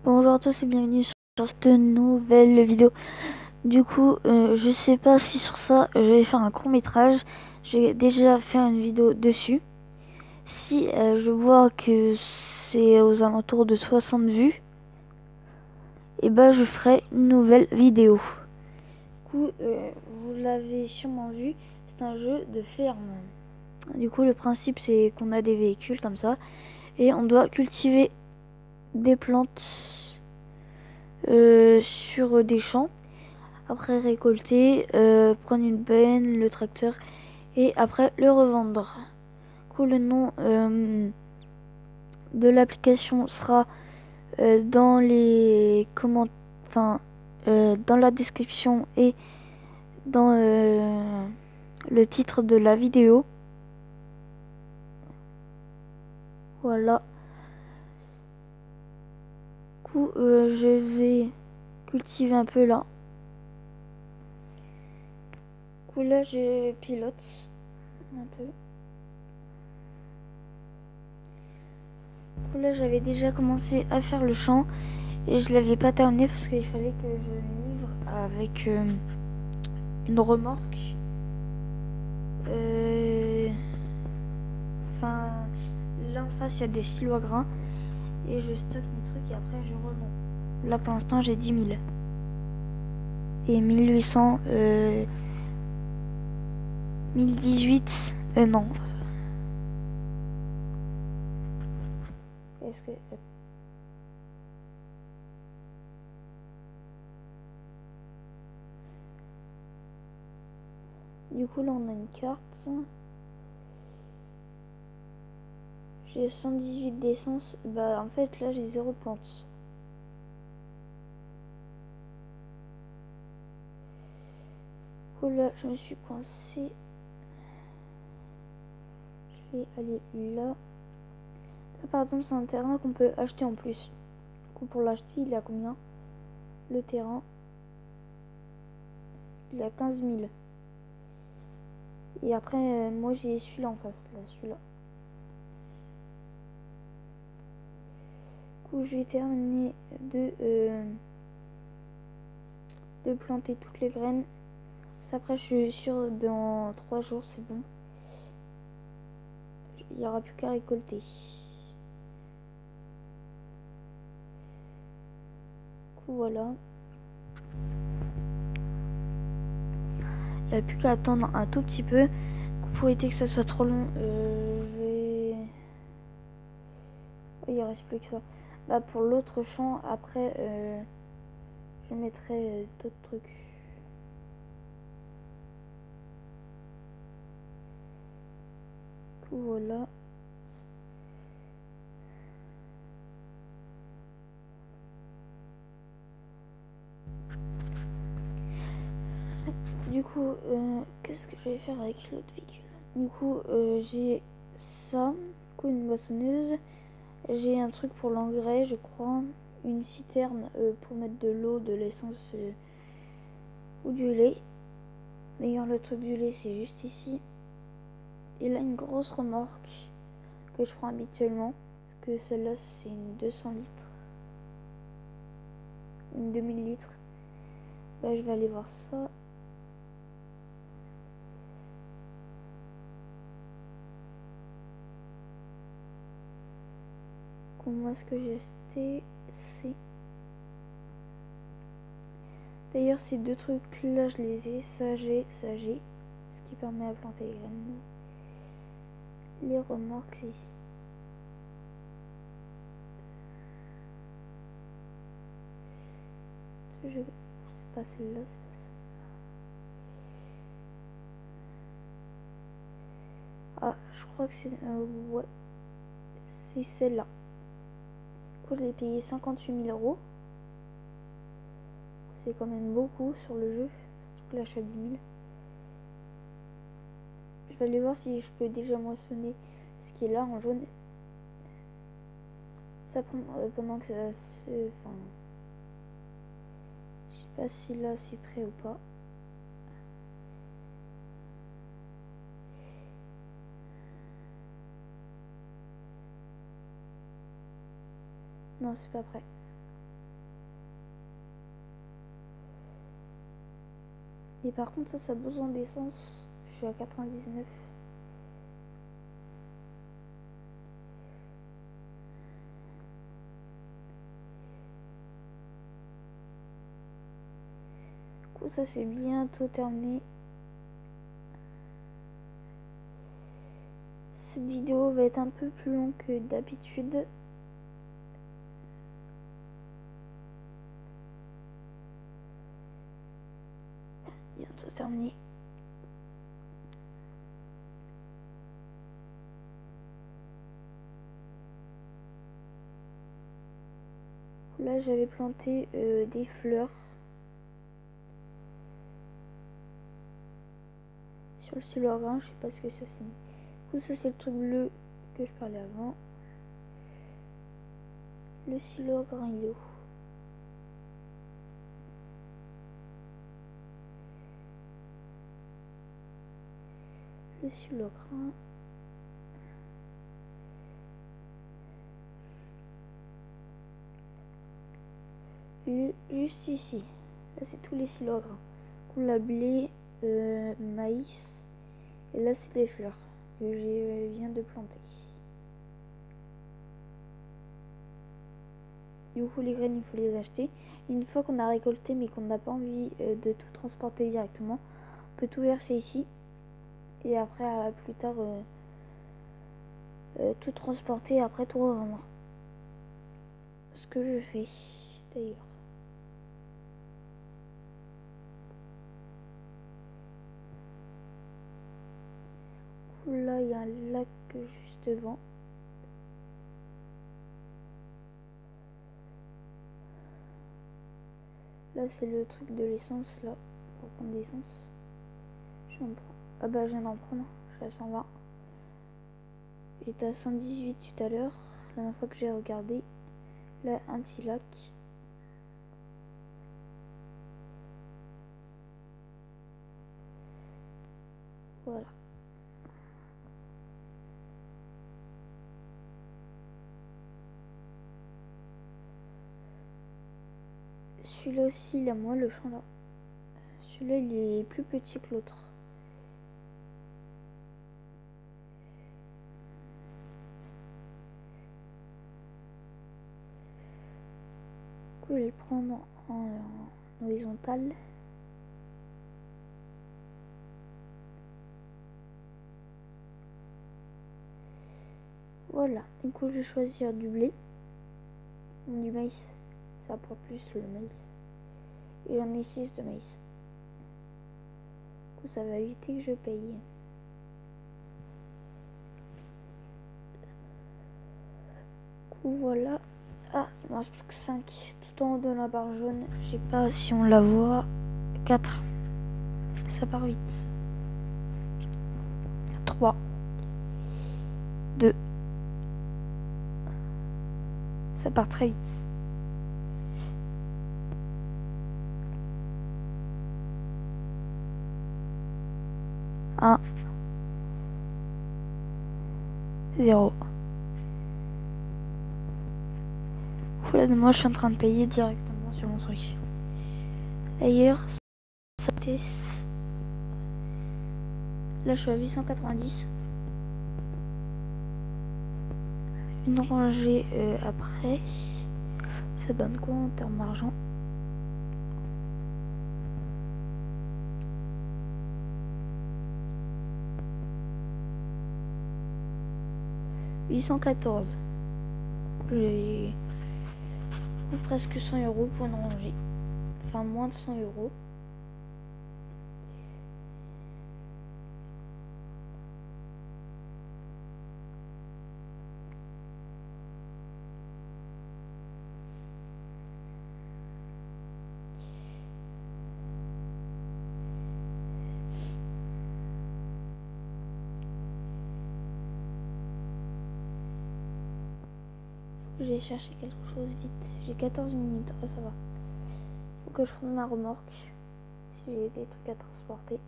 Bonjour à tous et bienvenue sur cette nouvelle vidéo. Du coup, je sais pas si sur ça je vais faire un court métrage. J'ai déjà fait une vidéo dessus. Si je vois que c'est aux alentours de 60 vues, et ben je ferai une nouvelle vidéo. Du coup, vous l'avez sûrement vu, c'est un jeu de ferme. Du coup, le principe c'est qu'on a des véhicules comme ça et on doit cultiver des plantes sur des champs. Après récolter, prendre une benne, le tracteur et après le revendre. Du coup, le nom de l'application sera dans les commentaires, enfin dans la description et dans le titre de la vidéo. Voilà. Du coup, je vais cultiver un peu là. Du coup, là, je pilote un peu. Du coup, là, j'avais déjà commencé à faire le champ et je l'avais pas terminé parce qu'il fallait que je livre avec une remorque. Enfin, là en face, il y a des silos à grains et je stocke mes trucs et après je revends. Là, pour l'instant, j'ai 10 000 et 1800, 1018, non. Est-ce que du coup, là, on a une carte. J'ai 118 d'essence. Bah, en fait, là, j'ai 0 de pente. Du coup, là, je me suis coincé. Je vais aller là. Là, par exemple, c'est un terrain qu'on peut acheter en plus. Du coup, pour l'acheter, il est à combien? Le terrain, il est à 15 000. Et après, moi, j'ai celui-là en face. Là, celui-là. Du coup, je vais terminer de planter toutes les graines. Ça, après, je suis sûre, dans 3 jours, c'est bon. Il n'y aura plus qu'à récolter. Du coup, voilà. Il n'y a plus qu'à attendre un tout petit peu. Pour éviter que ça soit trop long, je vais... Oh, il reste plus que ça. Bah, pour l'autre champ, après, je mettrai d'autres trucs. Du coup, voilà. Du coup, qu'est-ce que je vais faire avec l'autre véhicule? Du coup, j'ai ça. Du coup, une moissonneuse. J'ai un truc pour l'engrais, je crois. Une citerne pour mettre de l'eau, de l'essence ou du lait. D'ailleurs, le truc du lait, c'est juste ici. Et là, une grosse remorque que je prends habituellement. Parce que celle-là, c'est une 200 litres. Une 2000 litres. Bah, je vais aller voir ça. Moi, ce que j'ai acheté, c'est... D'ailleurs, ces deux trucs-là, je les ai. Ça, j'ai. Ce qui permet à planter les graines. Les remorques, c'est ici. C'est pas celle-là, c'est pas ça. Ah, je crois que c'est... ouais. C'est celle-là. Du coup, je l'ai payé 58 000 euros. C'est quand même beaucoup sur le jeu. Surtout que là, je suis à 10 000. Je vais aller voir si je peux déjà moissonner ce qui est là en jaune. Ça prend pendant que ça se... Enfin... Je sais pas si là c'est prêt ou pas. Non, c'est pas prêt. Et par contre ça a besoin d'essence. Je suis à 99. Du coup ça c'est bientôt terminé. Cette vidéo va être un peu plus longue que d'habitude. Bientôt terminé. Là j'avais planté des fleurs sur le silo à grain, je sais pas ce que ça c'est. Du coup ça c'est le truc bleu que je parlais avant. Le silo à grain il est où? Le silo à grain. Il est juste ici. Là c'est tous les silos à grain. Du coup la blé, maïs. Et là c'est des fleurs que je viens de planter. Du coup les graines il faut les acheter. Une fois qu'on a récolté mais qu'on n'a pas envie de tout transporter directement, on peut tout verser ici. Et après plus tard tout transporter et après tout revendre. Ce que je fais d'ailleurs. Là il y a un lac juste devant. Là c'est le truc de l'essence là, pour prendre l'essence. Ah bah je viens d'en prendre, je suis à 120. J'étais à 118 tout à l'heure, la dernière fois que j'ai regardé. Là un petit lac. Voilà. Celui-là aussi il a moins le champ là. Celui-là il est plus petit que l'autre. Du coup je vais le prendre en horizontal. Voilà, du coup je vais choisir du blé, du maïs, ça apporte plus le maïs. Et j'en ai 6 de maïs. Du coup ça va éviter que je paye. Du coup voilà. Ah, il me reste plus que 5 tout en haut de la barre jaune. Je sais pas si on la voit. 4. Ça part vite. 3. 2. Ça part très vite. 1. 0. Voilà, moi je suis en train de payer directement sur mon truc. D'ailleurs, ça teste. Là je suis à 890. Une rangée après. Ça donne quoi en termes d'argent? « 814. J'ai presque 100 € pour une rangée. Enfin, moins de 100 €. J'ai cherché quelque chose vite. J'ai 14 minutes. Oh, ça va. Faut que je prenne ma remorque. Si j'ai des trucs à transporter.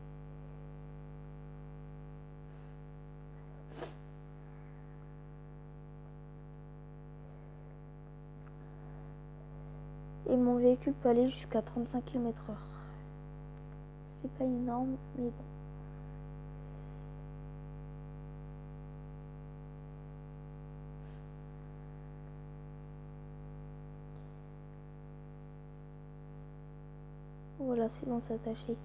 Et mon véhicule peut aller jusqu'à 35 km/h. c'est pas énorme, mais bon. Voilà, c'est bon, c'est attaché.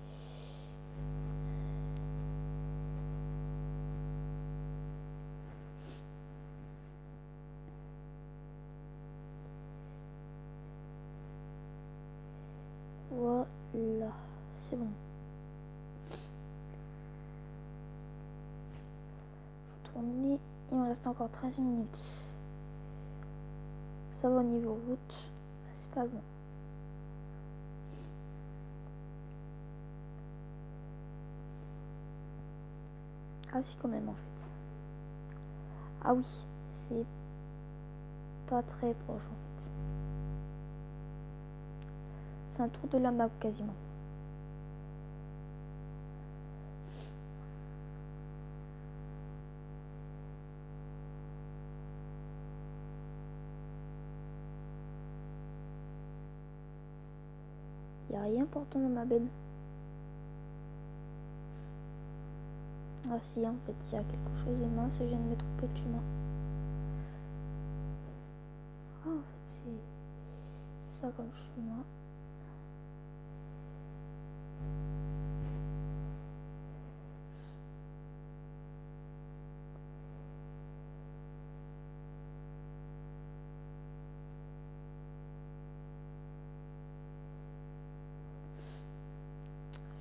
Voilà, c'est bon. Faut tourner. Il me reste encore 13 minutes. Ça va au niveau route. C'est pas bon. Ah si, quand même en fait. Ah oui, c'est pas très proche en fait. C'est un tour de la map quasiment. Y a rien pourtant dans ma benne. Ah si, en fait, il y a quelque chose. Et mince, je viens de me tromper de chemin. Ah, en fait, c'est ça comme chemin.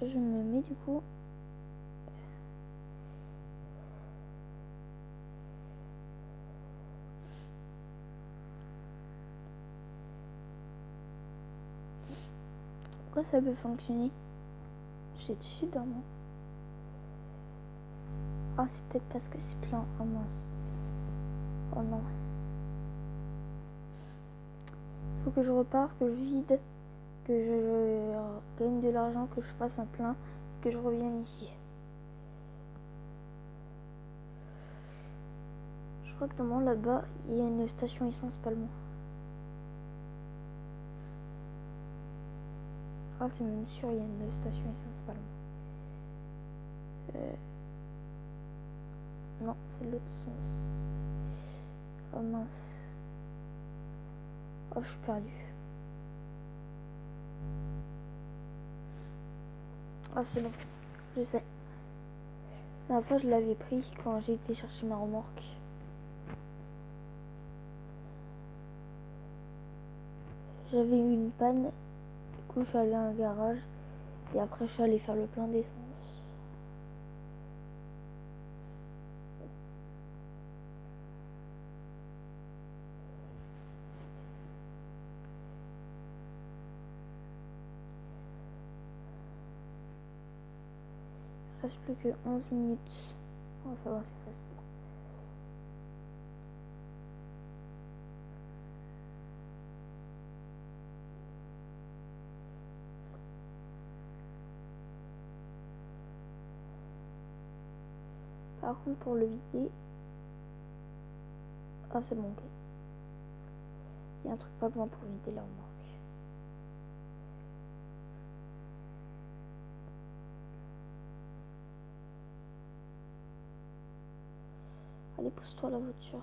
Je me mets du coup. Pourquoi ça peut fonctionner? J'ai dessus dans moi. Ah, c'est peut-être parce que c'est plein. Oh mince. Oh non. Faut que je reparte, que je vide, que je gagne de l'argent, que je fasse un plein, et que je revienne ici. Je crois que normalement là-bas, il y a une station essence pas loin. Ah, c'est même sûr, il y a une station essence pas loin. Non, c'est l'autre sens. Oh mince. Oh, je suis perdue. Ah, c'est bon. Je sais. La dernière fois, je l'avais pris quand j'ai été chercher ma remorque. J'avais eu une panne. Du coup, je suis allée à un garage. Et après, je suis allée faire le plein d'essence. Il reste plus que 11 minutes. Oh, ça va, c'est facile. Par contre, pour le vider... Ah, c'est bon, ok. Il y a un truc pas loin pour vider la remorque. Allez, pousse-toi la voiture.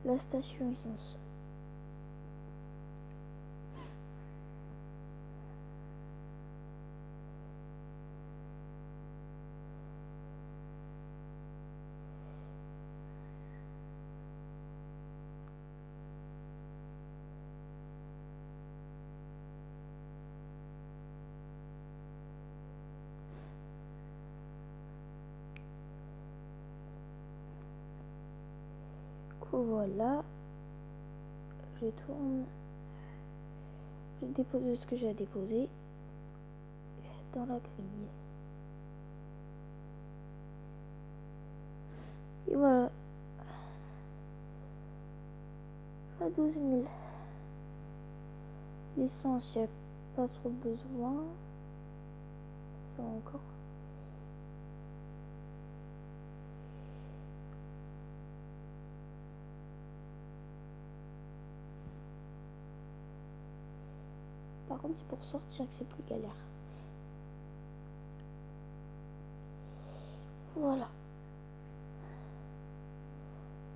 La station essence. Voilà, je tourne, je dépose ce que j'ai à déposer dans la grille. Et voilà, à 12 000. L'essence, il n'y a pas trop besoin. Ça va encore. Par contre, c'est pour sortir que c'est plus galère. Voilà.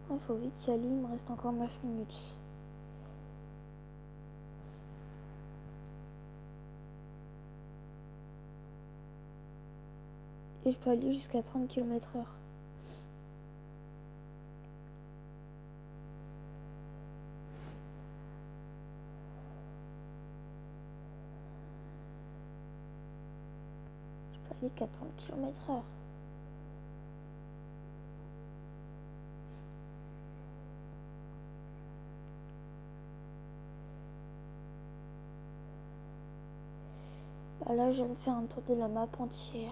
Il faut vite y aller, il me reste encore 9 minutes. Et je peux aller jusqu'à 30 km/h. Je peux aller qu'à 30 km/h. Bah là, je viens de faire un tour de la map entière.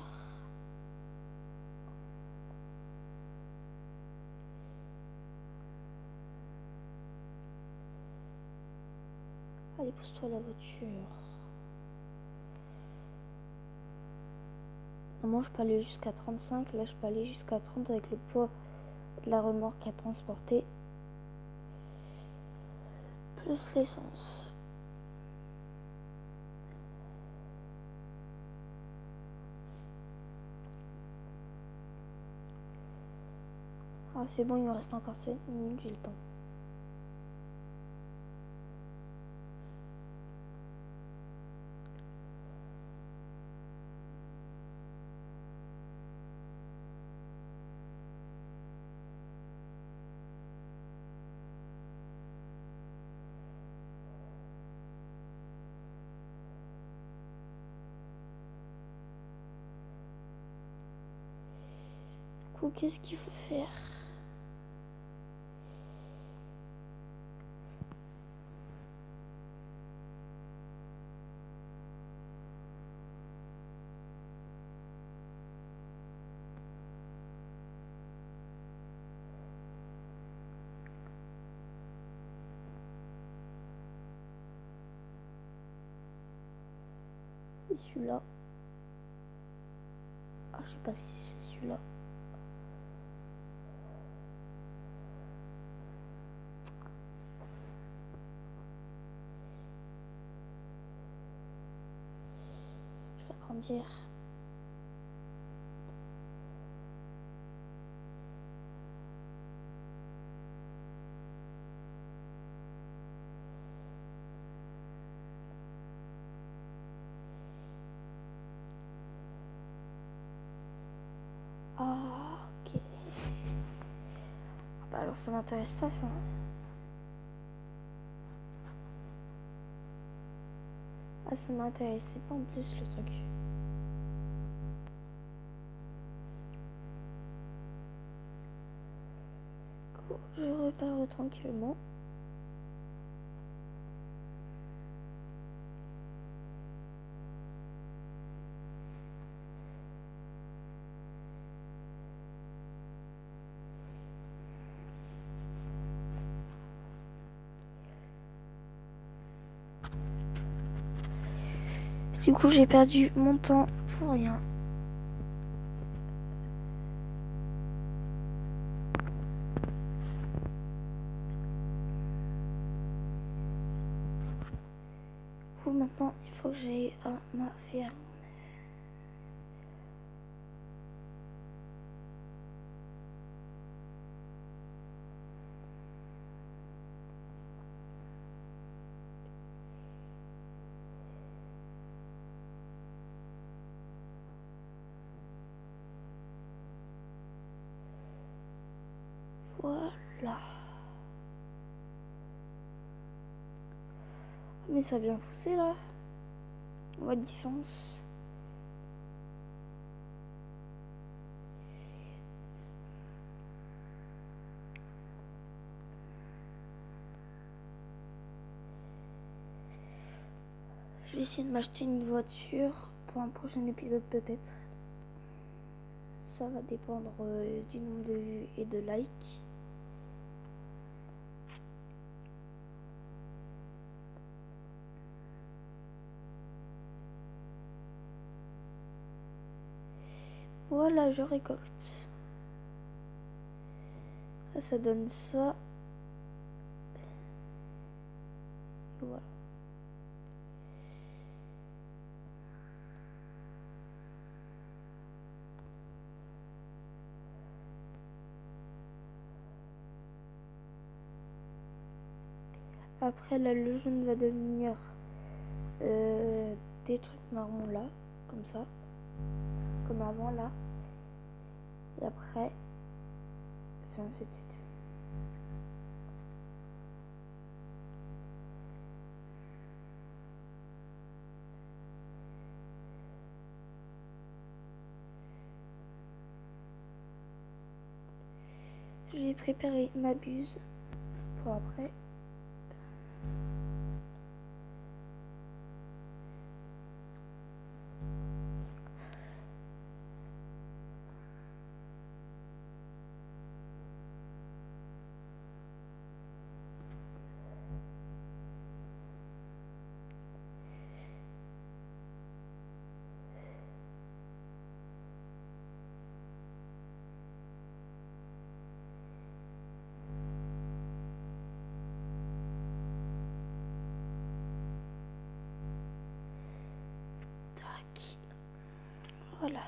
Allez, pousse-toi la voiture. Normalement, je peux aller jusqu'à 35. Là, je peux aller jusqu'à 30 avec le poids de la remorque à transporter. Plus l'essence. Ah, c'est bon, il me reste encore 7 minutes, j'ai le temps. Du coup, qu'est-ce qu'il faut faire? C'est celui-là. Ah, je sais pas si c'est celui-là. Je vais agrandir. Ah, ok. Bah alors ça m'intéresse pas ça. Ah, ça m'intéresse, c'est pas en plus le truc. Cool, je repars tranquillement. Du coup, j'ai perdu mon temps pour rien. Du coup, maintenant, il faut que j'aille à ma ferme. Voilà. Mais ça a bien poussé là. On voit la différence. Je vais essayer de m'acheter une voiture pour un prochain épisode peut-être. Ça va dépendre du nombre de vues et de likes. Voilà, je récolte. Là, ça donne ça. Et voilà. Après là le jaune va devenir des trucs marrons là, comme ça, comme avant là. Et après, enfin ainsi de suite. Je vais préparer ma buse pour après. Tac. Voilà.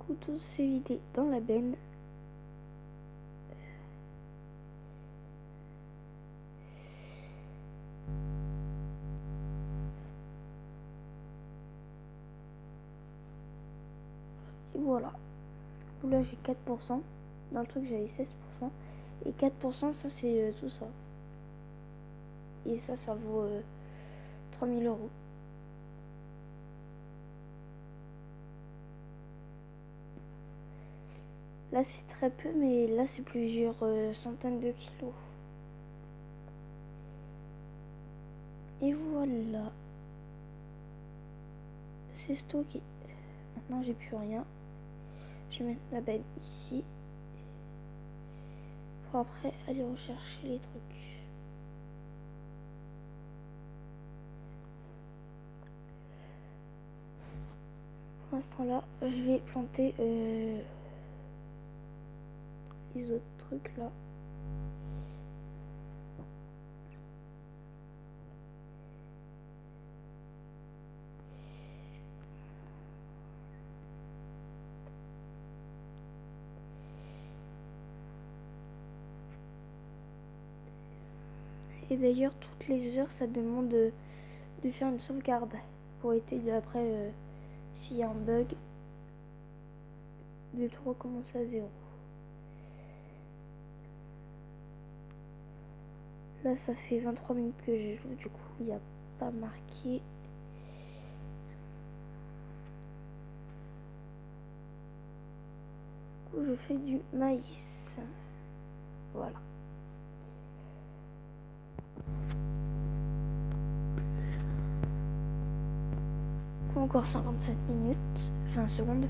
Couteau s'est vidé dans la benne. Et voilà. Là j'ai 4%. Dans le truc j'avais 16%. Et 4% ça c'est tout ça. Et ça vaut 3000 €. Là c'est très peu, mais là c'est plusieurs centaines de kilos. Et voilà. C'est stocké. Maintenant j'ai plus rien. Je vais mettre ma benne ici. Pour après aller rechercher les trucs. Pour l'instant là, je vais planter les autres trucs là. Et d'ailleurs, toutes les heures, ça demande de faire une sauvegarde pour éviter après, s'il y a un bug, de tout recommencer à zéro. Là, ça fait 23 minutes que je joue, du coup, il n'y a pas marqué. Du coup, je fais du maïs. Voilà. Encore 57 minutes, 20 secondes.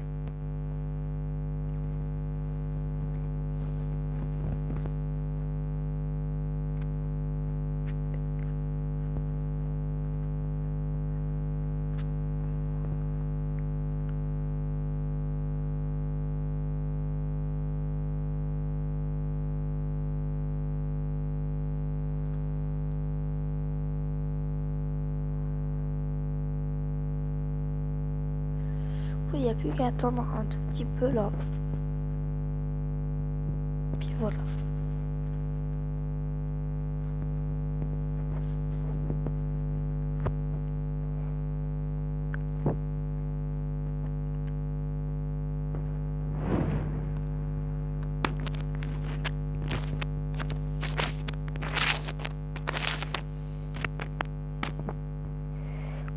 Il n'y a plus qu'à attendre un tout petit peu là. Puis voilà.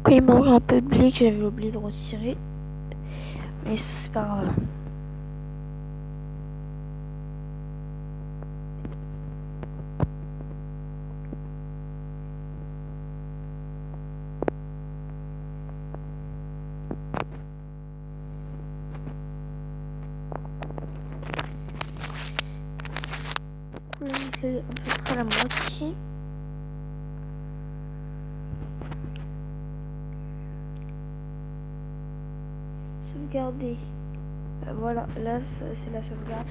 Quand il manque un peu de blé que j'avais oublié de retirer. Mais c'est pas grave. Là, il fait à peu près la moitié. Sauvegarder. Voilà, là c'est la sauvegarde.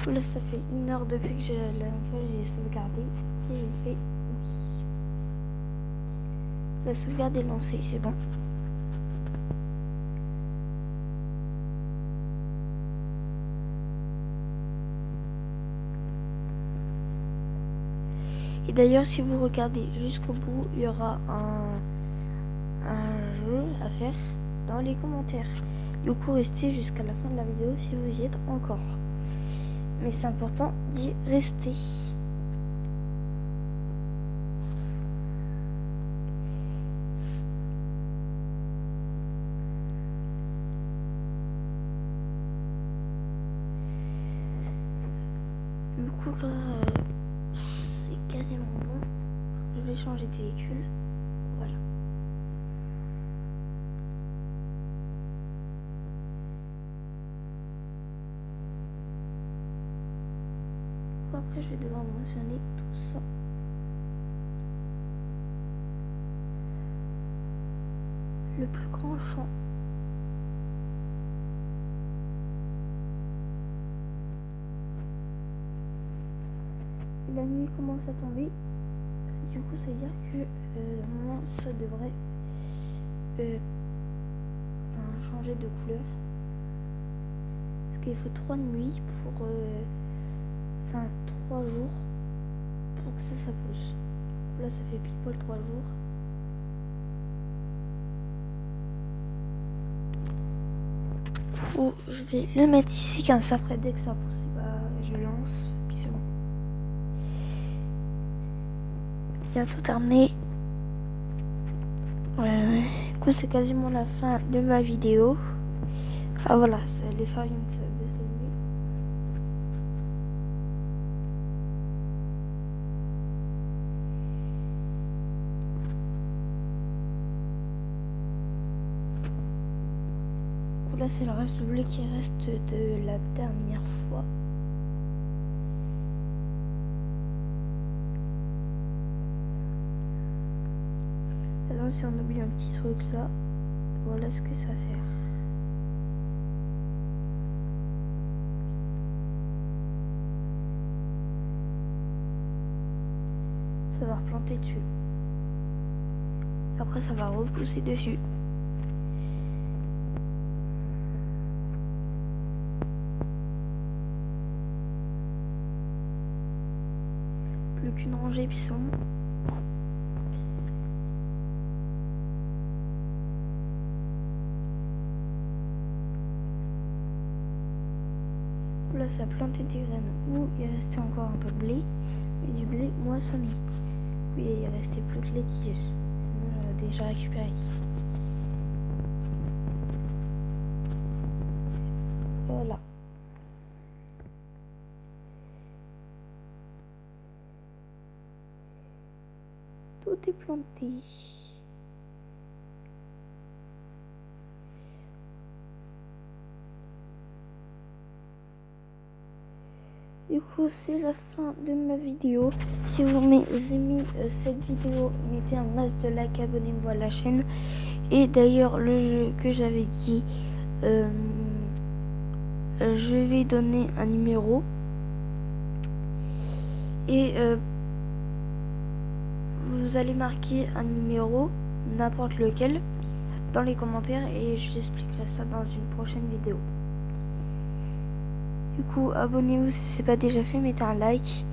Là, ça fait 1 heure depuis que la dernière fois j'ai sauvegardé. Et j'ai fait oui. La sauvegarde est lancée, c'est bon. Et d'ailleurs, si vous regardez jusqu'au bout, il y aura un jeu à faire dans les commentaires. Du coup, restez jusqu'à la fin de la vidéo si vous y êtes encore. Mais c'est important d'y rester. Du coup, là, c'est quasiment bon. Je vais changer de véhicule. Voilà. Après, je vais devoir mentionner tout ça. Le plus grand champ. La nuit commence à tomber. Du coup, ça veut dire que normalement, ça devrait changer de couleur. Parce qu'il faut 3 nuits pour 3 jours pour que ça pousse. Là, ça fait pile poil 3 jours. Ou je vais le mettre ici, comme ça après dès que ça pousse, je lance, puis c'est bon. Bientôt terminé. Du coup, c'est quasiment la fin de ma vidéo. Ah voilà, les phares viennent de s'allumer. Du coup, là, c'est le reste du blé qui reste de la dernière fois. Si on oublie un petit truc là, voilà ce que ça fait. Ça va replanter dessus. Après ça va repousser dessus. Plus qu'une rangée puis c'est bon. Là, ça a planté des graines où il restait encore un peu de blé, mais du blé moissonné. Oui, il restait plus que les tiges, sinon j'aurais déjà récupéré. Voilà. Tout est planté. Du coup, c'est la fin de ma vidéo. Si vous aimez cette vidéo, mettez un max de like, abonnez-vous à la chaîne. Et d'ailleurs, le jeu que j'avais dit, je vais donner un numéro. Et vous allez marquer un numéro, n'importe lequel, dans les commentaires. Et je vous expliquerai ça dans une prochaine vidéo. Du coup, abonnez-vous si ce n'est pas déjà fait, mettez un like.